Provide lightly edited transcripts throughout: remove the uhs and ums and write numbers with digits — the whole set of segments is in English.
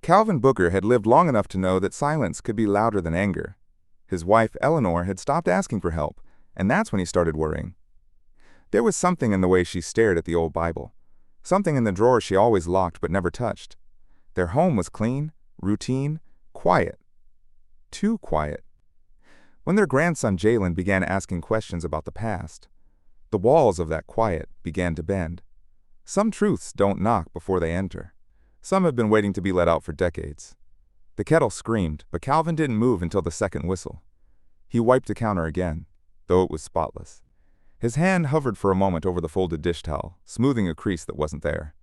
Calvin Booker had lived long enough to know that silence could be louder than anger. His wife, Eleanor, had stopped asking for help, and that's when he started worrying. There was something in the way she stared at the old Bible, something in the drawer she always locked but never touched. Their home was clean, routine, quiet. Too quiet. When their grandson Jalen began asking questions about the past, the walls of that quiet began to bend. Some truths don't knock before they enter. Some have been waiting to be let out for decades. The kettle screamed, but Calvin didn't move until the second whistle. He wiped the counter again, though it was spotless. His hand hovered for a moment over the folded dish towel, smoothing a crease that wasn't there.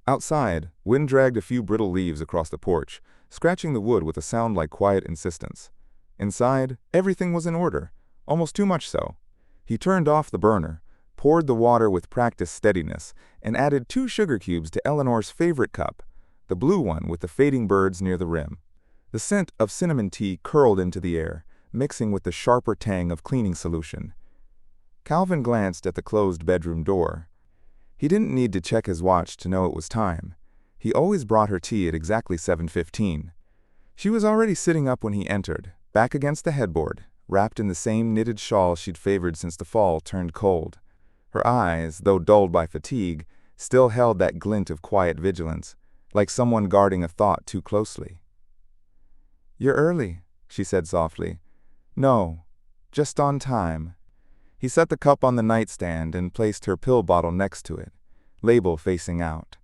Outside, wind dragged a few brittle leaves across the porch, scratching the wood with a sound like quiet insistence. Inside, everything was in order, almost too much so. He turned off the burner, poured the water with practiced steadiness, and added 2 sugar cubes to Eleanor's favorite cup, the blue one with the fading birds near the rim. The scent of cinnamon tea curled into the air, mixing with the sharper tang of cleaning solution. Calvin glanced at the closed bedroom door. He didn't need to check his watch to know it was time. He always brought her tea at exactly 7:15. She was already sitting up when he entered, back against the headboard, wrapped in the same knitted shawl she'd favored since the fall turned cold. Her eyes, though dulled by fatigue, still held that glint of quiet vigilance, like someone guarding a thought too closely. "You're early," she said softly. "No, just on time." He set the cup on the nightstand and placed her pill bottle next to it, label facing out.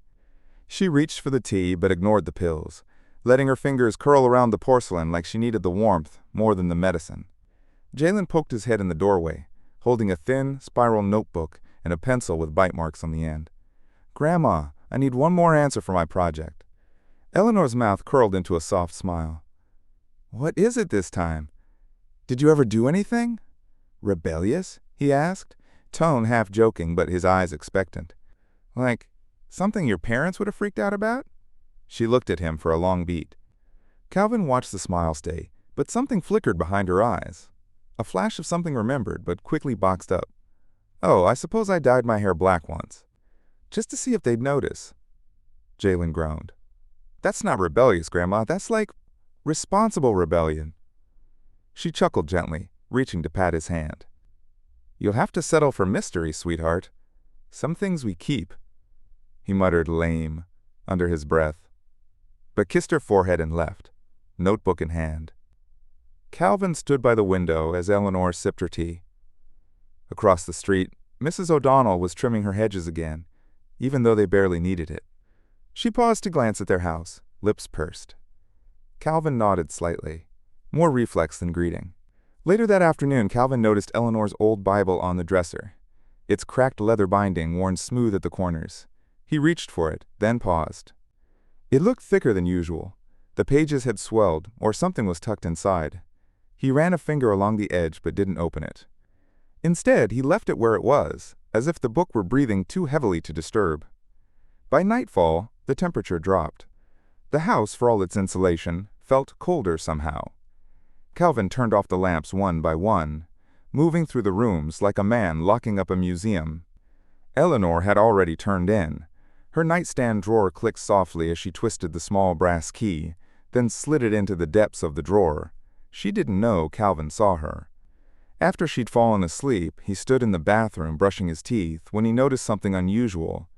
She reached for the tea but ignored the pills, letting her fingers curl around the porcelain like she needed the warmth more than the medicine. Jalen poked his head in the doorway, holding a thin, spiral notebook and a pencil with bite marks on the end. "Grandma, I need one more answer for my project." Eleanor's mouth curled into a soft smile. "What is it this time? Did you ever do anything rebellious?" he asked, tone half joking but his eyes expectant. "Like something your parents would have freaked out about?" She looked at him for a long beat. Calvin watched the smile stay, but something flickered behind her eyes. A flash of something remembered, but quickly boxed up. "Oh, I suppose I dyed my hair black once. Just to see if they'd notice." Jalen groaned. "That's not rebellious, Grandma. That's like responsible rebellion." She chuckled gently, reaching to pat his hand. "You'll have to settle for mystery, sweetheart. Some things we keep." He muttered lame under his breath, but kissed her forehead and left, notebook in hand. Calvin stood by the window as Eleanor sipped her tea. Across the street, Mrs. O'Donnell was trimming her hedges again, even though they barely needed it. She paused to glance at their house, lips pursed. Calvin nodded slightly, more reflex than greeting. Later that afternoon, Calvin noticed Eleanor's old Bible on the dresser, its cracked leather binding worn smooth at the corners. He reached for it, then paused. It looked thicker than usual. The pages had swelled, or something was tucked inside. He ran a finger along the edge but didn't open it. Instead, he left it where it was, as if the book were breathing too heavily to disturb. By nightfall, the temperature dropped. The house, for all its insulation, felt colder somehow. Calvin turned off the lamps one by one, moving through the rooms like a man locking up a museum. Eleanor had already turned in. Her nightstand drawer clicked softly as she twisted the small brass key, then slid it into the depths of the drawer. She didn't know Calvin saw her. After she'd fallen asleep, he stood in the bathroom brushing his teeth when he noticed something unusual.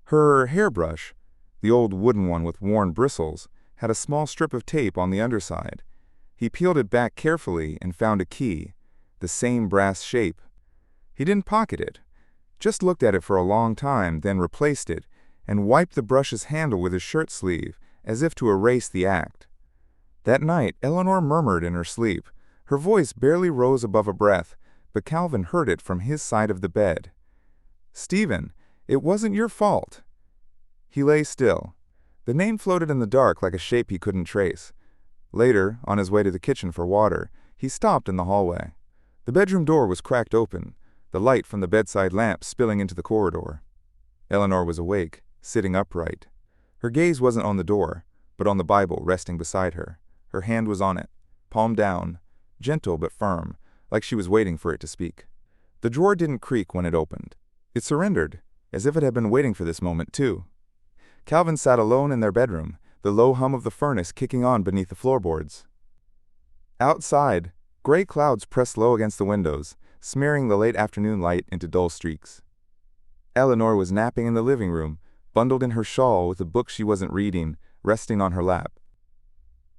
Her hairbrush, the old wooden one with worn bristles, had a small strip of tape on the underside. He peeled it back carefully and found a key, the same brass shape. He didn't pocket it, just looked at it for a long time, then replaced it, and wiped the brush's handle with his shirt sleeve, as if to erase the act. That night, Eleanor murmured in her sleep. Her voice barely rose above a breath, but Calvin heard it from his side of the bed. "Stephen, it wasn't your fault." He lay still. The name floated in the dark like a shape he couldn't trace. Later, on his way to the kitchen for water, he stopped in the hallway. The bedroom door was cracked open, the light from the bedside lamp spilling into the corridor. Eleanor was awake, sitting upright. Her gaze wasn't on the door, but on the Bible resting beside her. Her hand was on it, palm down, gentle but firm, like she was waiting for it to speak. The drawer didn't creak when it opened. It surrendered, as if it had been waiting for this moment too. Calvin sat alone in their bedroom, the low hum of the furnace kicking on beneath the floorboards. Outside, gray clouds pressed low against the windows, smearing the late afternoon light into dull streaks. Eleanor was napping in the living room, bundled in her shawl with a book she wasn't reading, resting on her lap.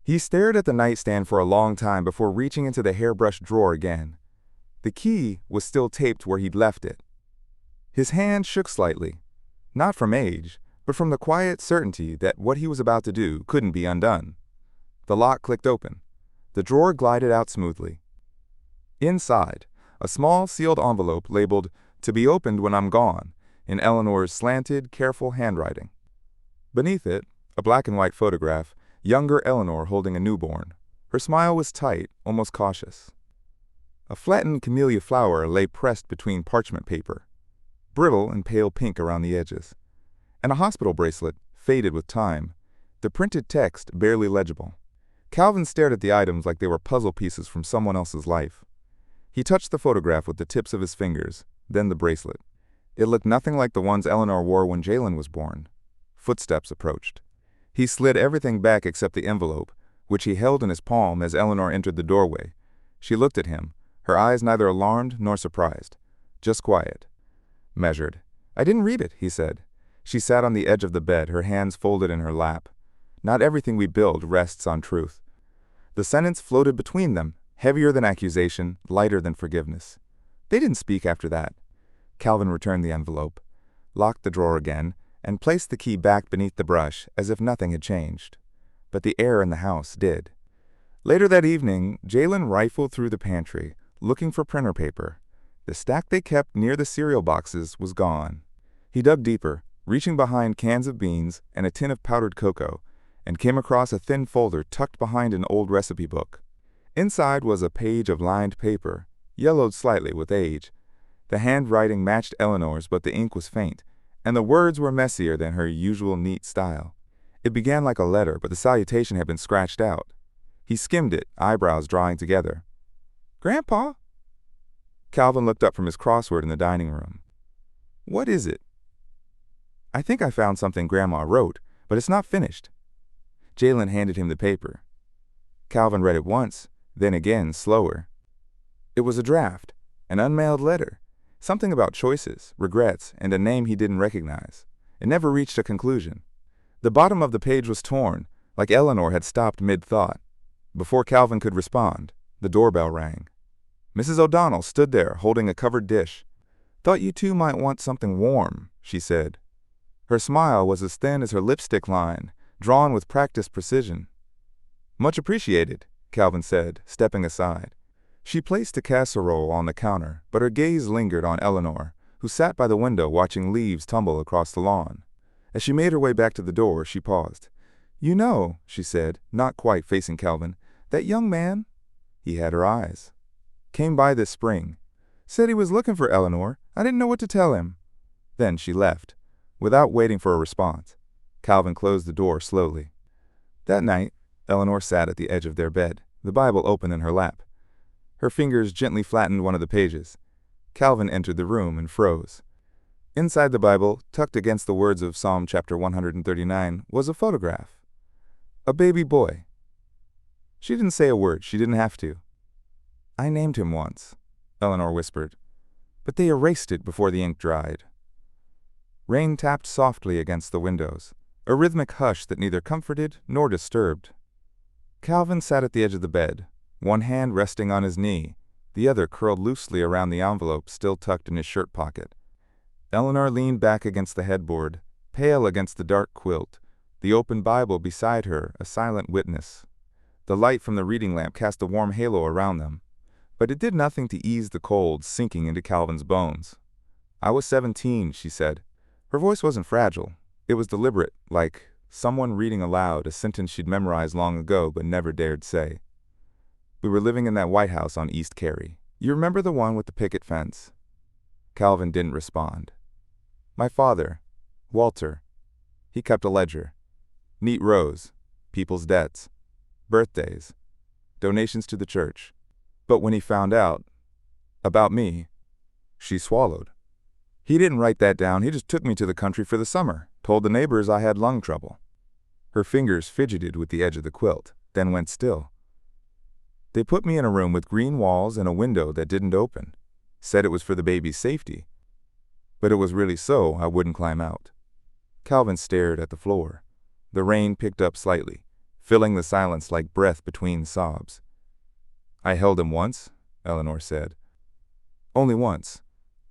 He stared at the nightstand for a long time before reaching into the hairbrush drawer again. The key was still taped where he'd left it. His hand shook slightly, not from age, but from the quiet certainty that what he was about to do couldn't be undone. The lock clicked open. The drawer glided out smoothly. Inside, a small sealed envelope labeled, "To be opened when I'm gone," in Eleanor's slanted, careful handwriting. Beneath it, a black and white photograph, younger Eleanor holding a newborn. Her smile was tight, almost cautious. A flattened camellia flower lay pressed between parchment paper, brittle and pale pink around the edges, and a hospital bracelet, faded with time, the printed text barely legible. Calvin stared at the items like they were puzzle pieces from someone else's life. He touched the photograph with the tips of his fingers, then the bracelet. It looked nothing like the ones Eleanor wore when Jalen was born. Footsteps approached. He slid everything back except the envelope, which he held in his palm as Eleanor entered the doorway. She looked at him, her eyes neither alarmed nor surprised, just quiet. Measured. "I didn't read it," he said. She sat on the edge of the bed, her hands folded in her lap. "Not everything we build rests on truth." The sentence floated between them, heavier than accusation, lighter than forgiveness. They didn't speak after that. Calvin returned the envelope, locked the drawer again, and placed the key back beneath the brush as if nothing had changed. But the air in the house did. Later that evening, Jalen rifled through the pantry, looking for printer paper. The stack they kept near the cereal boxes was gone. He dug deeper, reaching behind cans of beans and a tin of powdered cocoa, and came across a thin folder tucked behind an old recipe book. Inside was a page of lined paper, yellowed slightly with age. The handwriting matched Eleanor's, but the ink was faint, and the words were messier than her usual neat style. It began like a letter, but the salutation had been scratched out. He skimmed it, eyebrows drawing together. "Grandpa?" Calvin looked up from his crossword in the dining room. "What is it?" "I think I found something Grandma wrote, but it's not finished." Jalen handed him the paper. Calvin read it once, then again, slower. It was a draft, an unmailed letter, something about choices, regrets, and a name he didn't recognize. It never reached a conclusion. The bottom of the page was torn, like Eleanor had stopped mid-thought. Before Calvin could respond, the doorbell rang. Mrs. O'Donnell stood there, holding a covered dish. "Thought you two might want something warm," she said. Her smile was as thin as her lipstick line, drawn with practiced precision. "Much appreciated," Calvin said, stepping aside. She placed a casserole on the counter, but her gaze lingered on Eleanor, who sat by the window watching leaves tumble across the lawn. As she made her way back to the door, she paused. "You know," she said, not quite facing Calvin, "that young man?" He had her eyes. "Came by this spring. Said he was looking for Eleanor. I didn't know what to tell him." Then she left, without waiting for a response. Calvin closed the door slowly. That night, Eleanor sat at the edge of their bed, the Bible open in her lap. Her fingers gently flattened one of the pages. Calvin entered the room and froze. Inside the Bible, tucked against the words of Psalm chapter 139, was a photograph. A baby boy. She didn't say a word. She didn't have to. "I named him once," Eleanor whispered, but they erased it before the ink dried. Rain tapped softly against the windows, a rhythmic hush that neither comforted nor disturbed. Calvin sat at the edge of the bed, one hand resting on his knee, the other curled loosely around the envelope still tucked in his shirt pocket. Eleanor leaned back against the headboard, pale against the dark quilt, the open Bible beside her a silent witness. The light from the reading lamp cast a warm halo around them, but it did nothing to ease the cold sinking into Calvin's bones. "I was 17, she said. Her voice wasn't fragile. It was deliberate, like someone reading aloud a sentence she'd memorized long ago but never dared say. "We were living in that White House on East Carey. You remember the one with the picket fence?" Calvin didn't respond. "My father, Walter, he kept a ledger. Neat rows, people's debts, birthdays, donations to the church. But when he found out about me," she swallowed. "He didn't write that down. He just took me to the country for the summer, told the neighbors I had lung trouble." Her fingers fidgeted with the edge of the quilt, then went still. They put me in a room with green walls and a window that didn't open. Said it was for the baby's safety. But it was really so I wouldn't climb out. Calvin stared at the floor. The rain picked up slightly, filling the silence like breath between sobs. I held him once, Eleanor said. Only once.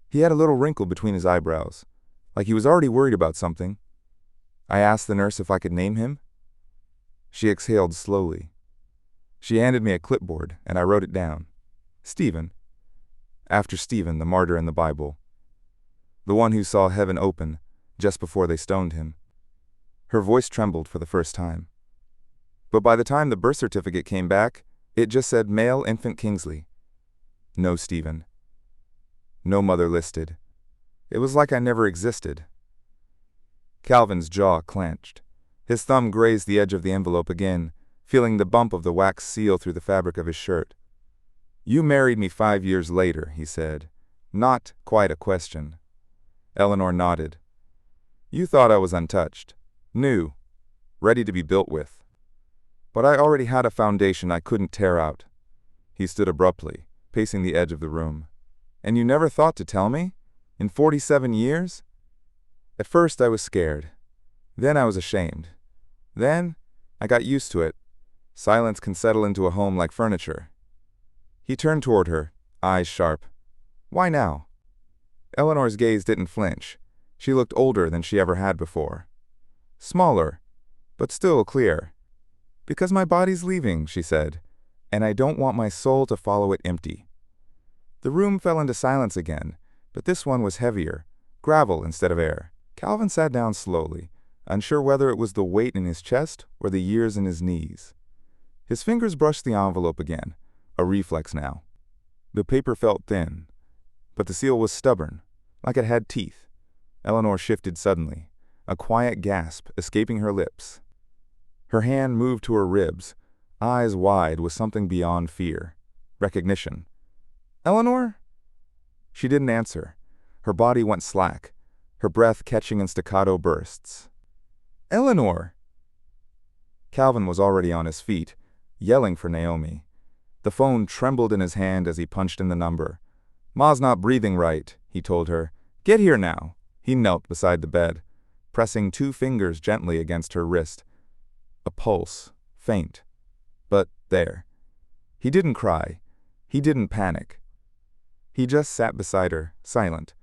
He had a little wrinkle between his eyebrows, like he was already worried about something. I asked the nurse if I could name him. She exhaled slowly. She handed me a clipboard, and I wrote it down. Stephen. After Stephen, the martyr in the Bible. The one who saw heaven open just before they stoned him. Her voice trembled for the first time. But by the time the birth certificate came back, it just said male infant Kingsley. No Stephen. No mother listed. It was like I never existed. Calvin's jaw clenched. His thumb grazed the edge of the envelope again, feeling the bump of the wax seal through the fabric of his shirt. You married me 5 years later, he said. Not quite a question. Eleanor nodded. You thought I was untouched. New. Ready to be built with. But I already had a foundation I couldn't tear out. He stood abruptly, pacing the edge of the room. And you never thought to tell me? In 47 years? At first I was scared. Then I was ashamed. Then I got used to it. Silence can settle into a home like furniture. He turned toward her, eyes sharp. Why now? Eleanor's gaze didn't flinch. She looked older than she ever had before. Smaller, but still clear. Because my body's leaving, she said, and I don't want my soul to follow it empty. The room fell into silence again, but this one was heavier, gravel instead of air. Calvin sat down slowly, unsure whether it was the weight in his chest or the years in his knees. His fingers brushed the envelope again, a reflex now. The paper felt thin, but the seal was stubborn, like it had teeth. Eleanor shifted suddenly, a quiet gasp escaping her lips. Her hand moved to her ribs, eyes wide with something beyond fear, recognition. Eleanor? She didn't answer. Her body went slack, her breath catching in staccato bursts. Eleanor! Calvin was already on his feet, yelling for Naomi. The phone trembled in his hand as he punched in the number. Ma's not breathing right, he told her. Get here now. He knelt beside the bed, pressing 2 fingers gently against her wrist. A pulse, faint, but there. He didn't cry. He didn't panic. He just sat beside her, silent,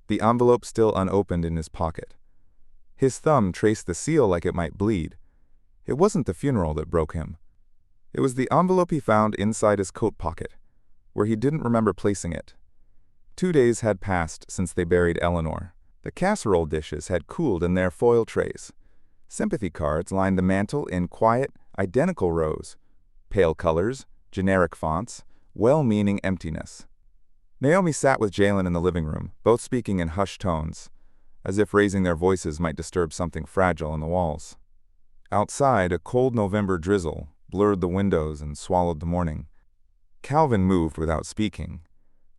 the envelope still unopened in his pocket. His thumb traced the seal like it might bleed. It wasn't the funeral that broke him. It was the envelope he found inside his coat pocket, where he didn't remember placing it. 2 days had passed since they buried Eleanor. The casserole dishes had cooled in their foil trays. Sympathy cards lined the mantel in quiet, identical rows. Pale colors, generic fonts, well-meaning emptiness. Naomi sat with Jalen in the living room, both speaking in hushed tones, as if raising their voices might disturb something fragile in the walls. Outside, a cold November drizzle blurred the windows and swallowed the morning. Calvin moved without speaking,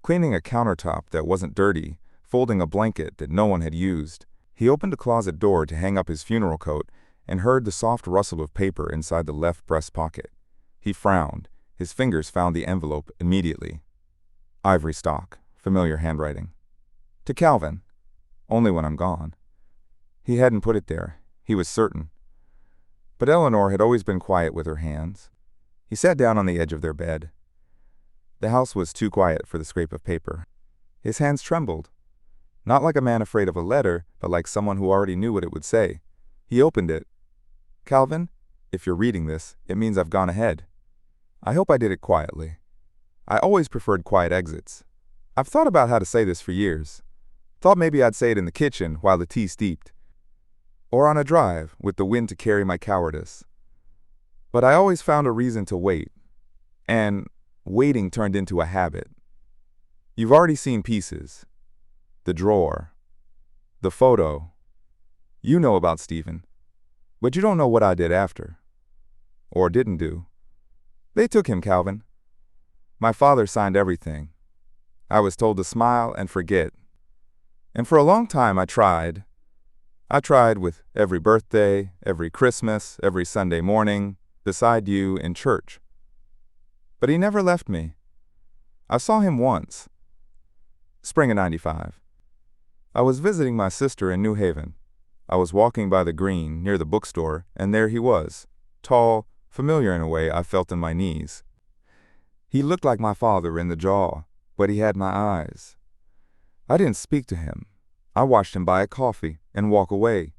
cleaning a countertop that wasn't dirty, folding a blanket that no one had used. He opened a closet door to hang up his funeral coat and heard the soft rustle of paper inside the left breast pocket. He frowned. His fingers found the envelope immediately. Ivory stock, familiar handwriting. To Calvin. Only when I'm gone. He hadn't put it there. He was certain. But Eleanor had always been quiet with her hands. He sat down on the edge of their bed. The house was too quiet for the scrape of paper. His hands trembled. Not like a man afraid of a letter, but like someone who already knew what it would say. He opened it. Calvin, if you're reading this, it means I've gone ahead. I hope I did it quietly. I always preferred quiet exits. I've thought about how to say this for years. Thought maybe I'd say it in the kitchen while the tea steeped. Or on a drive with the wind to carry my cowardice. But I always found a reason to wait. And waiting turned into a habit. You've already seen pieces. The drawer. The photo. You know about Stephen. But you don't know what I did after. Or didn't do. They took him, Calvin. My father signed everything. I was told to smile and forget. And for a long time I tried. I tried with every birthday, every Christmas, every Sunday morning, beside you in church. But he never left me. I saw him once. Spring of '95. I was visiting my sister in New Haven. I was walking by the green near the bookstore, and there he was, tall, familiar in a way I felt in my knees. He looked like my father in the jaw, but he had my eyes. I didn't speak to him. I watched him buy a coffee and walk away.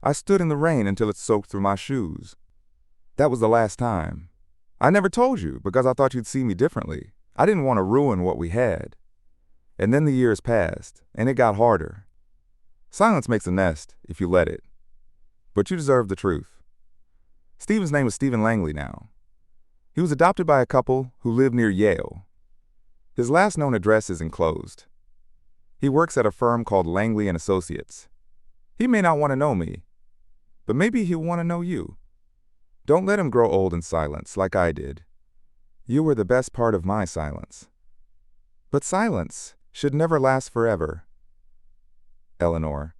I stood in the rain until it soaked through my shoes. That was the last time. I never told you because I thought you'd see me differently. I didn't want to ruin what we had. And then the years passed, and it got harder. Silence makes a nest if you let it. But you deserve the truth. Stephen's name was Stephen Langley now. He was adopted by a couple who lived near Yale. His last known address is enclosed. He works at a firm called Langley and Associates. He may not want to know me, but maybe he'll want to know you. Don't let him grow old in silence like I did. You were the best part of my silence. But silence should never last forever. Eleanor.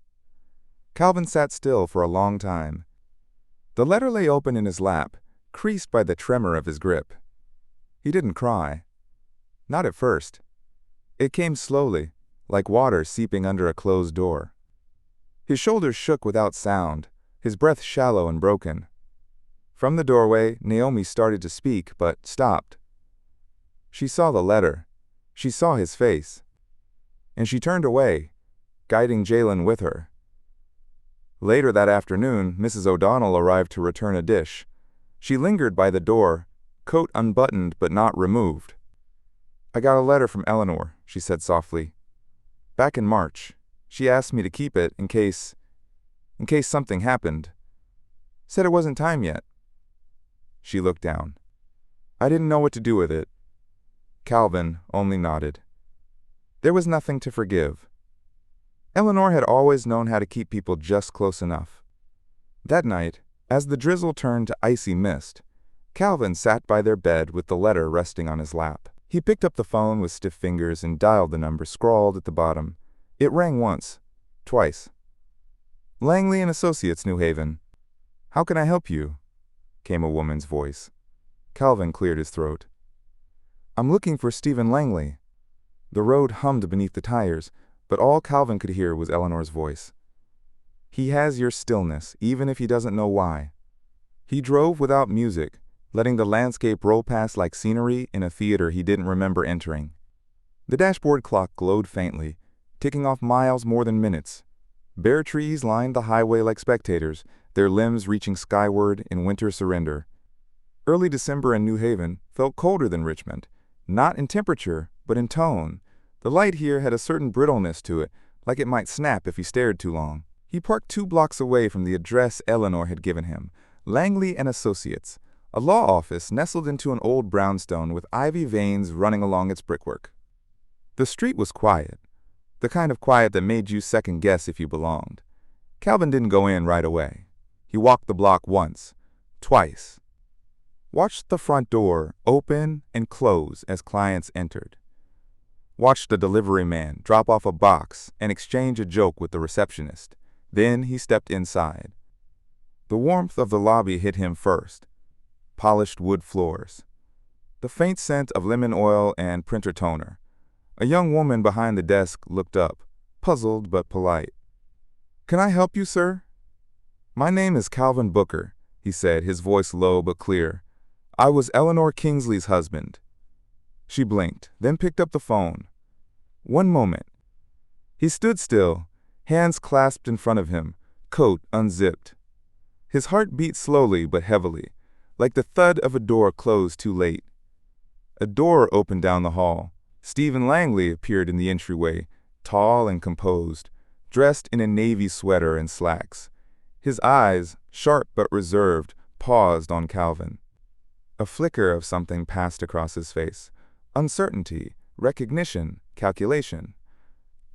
Calvin sat still for a long time. The letter lay open in his lap, creased by the tremor of his grip. He didn't cry. Not at first. It came slowly, like water seeping under a closed door. His shoulders shook without sound, his breath shallow and broken. From the doorway, Naomi started to speak, but stopped. She saw the letter. She saw his face. And she turned away, guiding Jalen with her. Later that afternoon, Mrs. O'Donnell arrived to return a dish. She lingered by the door, coat unbuttoned but not removed. "I got a letter from Eleanor," she said softly. "Back in March. She asked me to keep it in case something happened. Said it wasn't time yet." She looked down. I didn't know what to do with it. Calvin only nodded. There was nothing to forgive. Eleanor had always known how to keep people just close enough. That night, as the drizzle turned to icy mist, Calvin sat by their bed with the letter resting on his lap. He picked up the phone with stiff fingers and dialed the number scrawled at the bottom. It rang once, twice. "Langley and Associates, New Haven. How can I help you?" came a woman's voice. Calvin cleared his throat. "I'm looking for Stephen Langley." The road hummed beneath the tires, but all Calvin could hear was Eleanor's voice. "He has your stillness, even if he doesn't know why." He drove without music, letting the landscape roll past like scenery in a theater he didn't remember entering. The dashboard clock glowed faintly, ticking off miles more than minutes. Bare trees lined the highway like spectators, their limbs reaching skyward in winter surrender. Early December in New Haven felt colder than Richmond, not in temperature, but in tone. The light here had a certain brittleness to it, like it might snap if he stared too long. He parked 2 blocks away from the address Eleanor had given him, Langley and Associates, a law office nestled into an old brownstone with ivy veins running along its brickwork. The street was quiet, the kind of quiet that made you second-guess if you belonged. Calvin didn't go in right away. He walked the block once, twice. Watched the front door open and close as clients entered. Watched the delivery man drop off a box and exchange a joke with the receptionist. Then he stepped inside. The warmth of the lobby hit him first. Polished wood floors. The faint scent of lemon oil and printer toner. A young woman behind the desk looked up, puzzled but polite. "Can I help you, sir?" "My name is Calvin Booker," he said, his voice low but clear. "I was Eleanor Kingsley's husband." She blinked, then picked up the phone. "One moment." He stood still, hands clasped in front of him, coat unzipped. His heart beat slowly but heavily, like the thud of a door closed too late. A door opened down the hall. Stephen Langley appeared in the entryway, tall and composed, dressed in a navy sweater and slacks. His eyes, sharp but reserved, paused on Calvin. A flicker of something passed across his face. Uncertainty, recognition, calculation.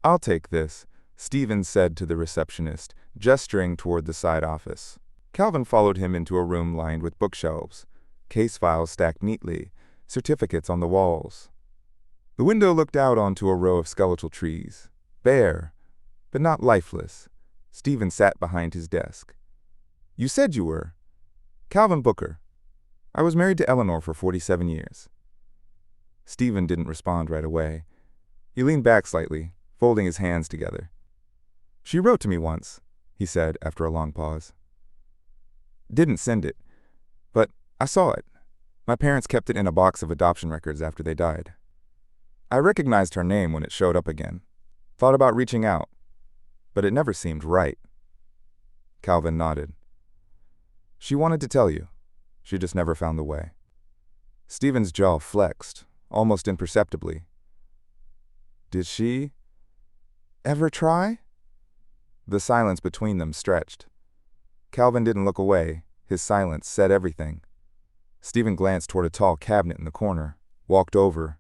"I'll take this," Stephen said to the receptionist, gesturing toward the side office. Calvin followed him into a room lined with bookshelves, case files stacked neatly, certificates on the walls. The window looked out onto a row of skeletal trees, bare, but not lifeless, Stephen sat behind his desk. You said you were. Calvin Booker. I was married to Eleanor for 47 years. Stephen didn't respond right away. He leaned back slightly, folding his hands together. She wrote to me once, he said after a long pause. Didn't send it, but I saw it. My parents kept it in a box of adoption records after they died. I recognized her name when it showed up again. Thought about reaching out, but it never seemed right. Calvin nodded. She wanted to tell you. She just never found the way. Stephen's jaw flexed, almost imperceptibly. Did she ever try? The silence between them stretched. Calvin didn't look away. His silence said everything. Stephen glanced toward a tall cabinet in the corner, walked over,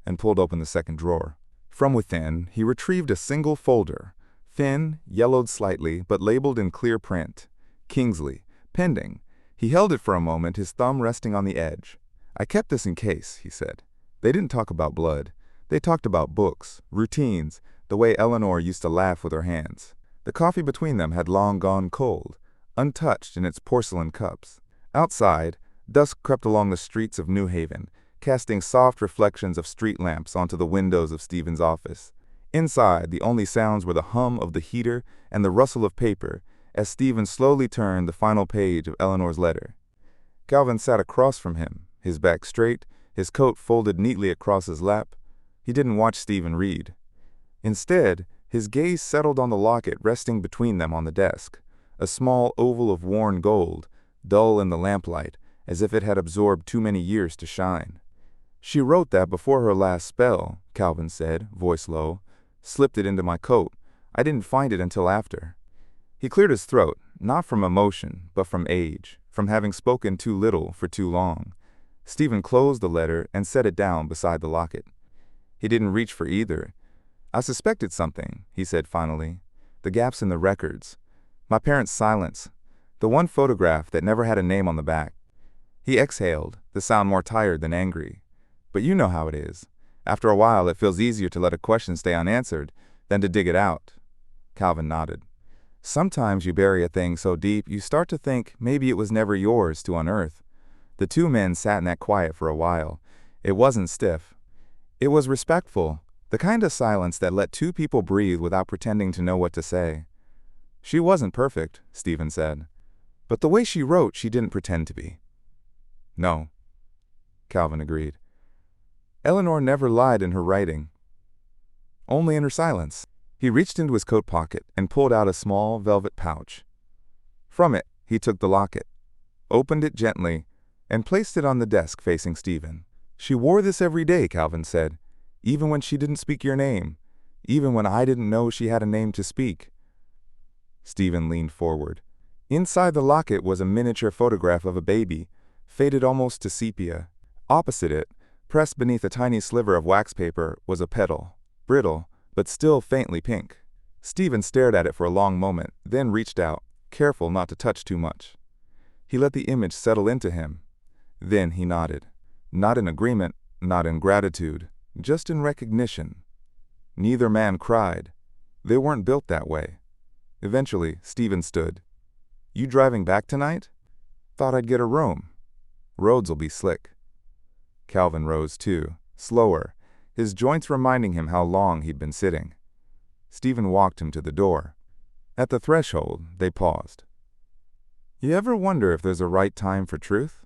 and pulled open the second drawer. From within, he retrieved a single folder, thin, yellowed slightly, but labeled in clear print. Kingsley, pending. He held it for a moment, his thumb resting on the edge. I kept this in case, he said. They didn't talk about blood. They talked about books, routines, the way Eleanor used to laugh with her hands. The coffee between them had long gone cold, untouched in its porcelain cups. Outside, dusk crept along the streets of New Haven, casting soft reflections of street lamps onto the windows of Stephen's office. Inside, the only sounds were the hum of the heater and the rustle of paper as Stephen slowly turned the final page of Eleanor's letter. Calvin sat across from him, his back straight, his coat folded neatly across his lap. He didn't watch Stephen read. Instead, his gaze settled on the locket resting between them on the desk, a small oval of worn gold, dull in the lamplight, as if it had absorbed too many years to shine. She wrote that before her last spell, Calvin said, voice low. Slipped it into my coat. I didn't find it until after. He cleared his throat, not from emotion, but from age, from having spoken too little for too long. Stephen closed the letter and set it down beside the locket. He didn't reach for either. I suspected something, he said finally. The gaps in the records. My parents' silence. The one photograph that never had a name on the back. He exhaled, the sound more tired than angry. But you know how it is. After a while, it feels easier to let a question stay unanswered than to dig it out. Calvin nodded. Sometimes you bury a thing so deep you start to think maybe it was never yours to unearth. The two men sat in that quiet for a while. It wasn't stiff. It was respectful, the kind of silence that let two people breathe without pretending to know what to say. She wasn't perfect, Stephen said. But the way she wrote, she didn't pretend to be. No, Calvin agreed. Eleanor never lied in her writing. Only in her silence. He reached into his coat pocket and pulled out a small velvet pouch. From it, he took the locket, opened it gently, and placed it on the desk facing Stephen. She wore this every day, Calvin said, even when she didn't speak your name, even when I didn't know she had a name to speak. Stephen leaned forward. Inside the locket was a miniature photograph of a baby, faded almost to sepia. Opposite it, pressed beneath a tiny sliver of wax paper, was a petal, brittle, but still faintly pink. Stephen stared at it for a long moment, then reached out, careful not to touch too much. He let the image settle into him. Then he nodded. Not in agreement, not in gratitude, just in recognition. Neither man cried. They weren't built that way. Eventually, Stephen stood. You driving back tonight? Thought I'd get a room. Roads'll be slick. Calvin rose too, slower, his joints reminding him how long he'd been sitting. Stephen walked him to the door. At the threshold, they paused. You ever wonder if there's a right time for truth?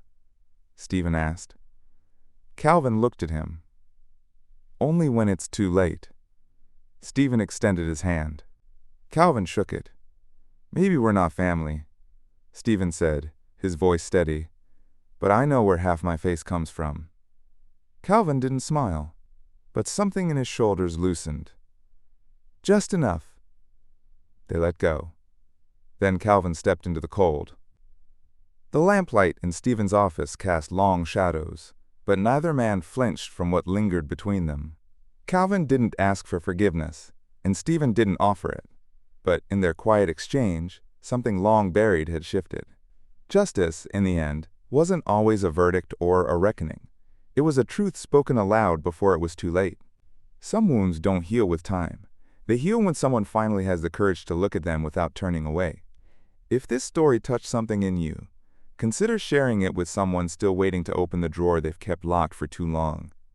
Stephen asked. Calvin looked at him. Only when it's too late. Stephen extended his hand. Calvin shook it. Maybe we're not family, Stephen said, his voice steady, but I know where half my face comes from. Calvin didn't smile, but something in his shoulders loosened. Just enough. They let go. Then Calvin stepped into the cold. The lamplight in Stephen's office cast long shadows, but neither man flinched from what lingered between them. Calvin didn't ask for forgiveness, and Stephen didn't offer it. But in their quiet exchange, something long buried had shifted. Justice, in the end, wasn't always a verdict or a reckoning. It was a truth spoken aloud before it was too late. Some wounds don't heal with time. They heal when someone finally has the courage to look at them without turning away. If this story touched something in you, consider sharing it with someone still waiting to open the drawer they've kept locked for too long.